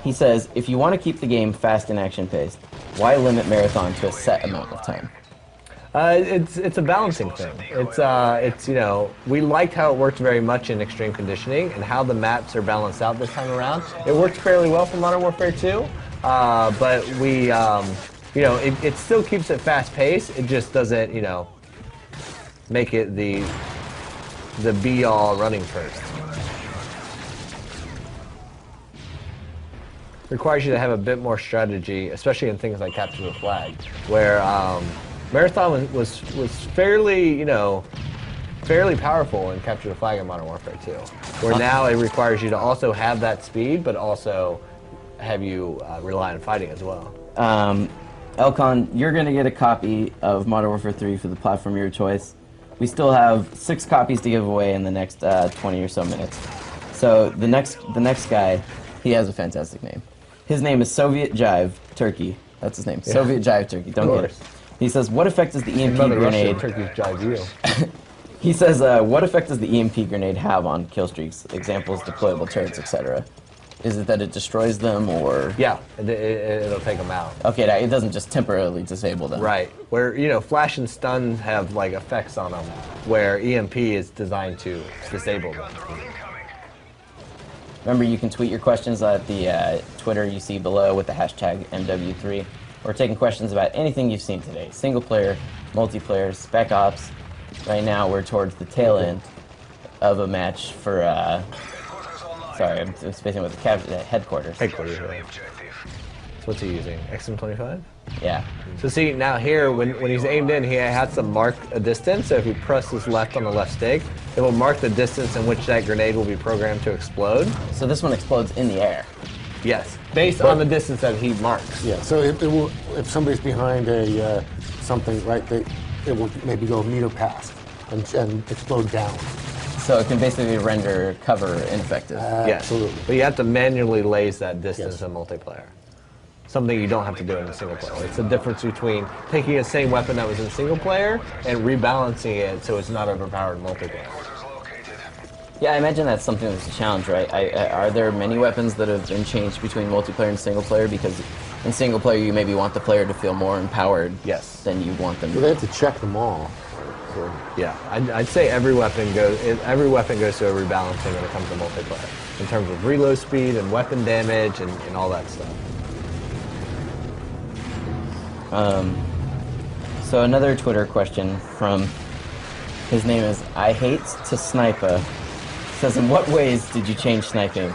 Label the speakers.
Speaker 1: He says, if you want to keep the game fast and action-paced, why limit marathon to a set amount of time?
Speaker 2: It's a balancing thing. It's you know, we liked how it worked very much in extreme conditioning and how the maps are balanced out this time around. It worked fairly well for Modern Warfare 2, but we you know, it still keeps it fast-paced. It just doesn't, you know, make it the be-all running first. Requires you to have a bit more strategy, especially in things like capture the flag, where Marathon was fairly, you know, fairly powerful in capture the flag in Modern Warfare 2, where now it requires you to also have that speed, but also have you rely on fighting as well.
Speaker 1: Elcon, you're going to get a copy of Modern Warfare 3 for the platform of your choice. We still have 6 copies to give away in the next 20 or so minutes. So the next guy, he has a fantastic name. His name is Soviet Jive Turkey. That's his name. Yeah. Soviet Jive Turkey. Don't get it. He says, what effect does the EMP grenade...
Speaker 2: Turkey's jive you.
Speaker 1: He says, what effect does the EMP grenade have on kill streaks? Examples, deployable turrets, etc. Is it that it destroys them, or...?
Speaker 2: Yeah, it'll take them out.
Speaker 1: Okay, it doesn't just temporarily disable them.
Speaker 2: Right. Where, you know, flash and stun have, like, effects on them, where EMP is designed to disable them.
Speaker 1: Remember, you can tweet your questions at the Twitter you see below with the hashtag MW3. We're taking questions about anything you've seen today. Single player, multiplayer, spec ops. Right now, we're towards the tail end of a match for, sorry, I'm spacing with the headquarters.
Speaker 2: Headquarters, right. So what's he using? XM25?
Speaker 1: Yeah.
Speaker 2: So see, now here, when he's aimed in, he has to mark a distance. So if he presses left on the left stick, it will mark the distance in which that grenade will be programmed to explode.
Speaker 1: So this one explodes in the air?
Speaker 2: Yes, based on the distance that he marks.
Speaker 3: Yeah, so if somebody's behind a something, right, it will maybe go a meter past and explode down.
Speaker 1: So it can basically render cover ineffective.
Speaker 2: Yes,
Speaker 3: absolutely.
Speaker 2: But you have to manually laze that distance in multiplayer. Something you don't have to do in the single player. It's the difference between taking the same weapon that was in single player and rebalancing it so it's not overpowered in multiplayer.
Speaker 1: Yeah, I imagine that's something that's a challenge, right? Are there many weapons that have been changed between multiplayer and single player? Because in single player, you maybe want the player to feel more empowered than you want them to.
Speaker 3: Well, they have to check them all.
Speaker 2: So, yeah, I'd say every weapon goes through a rebalancing when it comes to multiplayer, in terms of reload speed and weapon damage and all that stuff.
Speaker 1: So another Twitter question from, his name is I Hate to Sniper, says, in what ways did you change sniping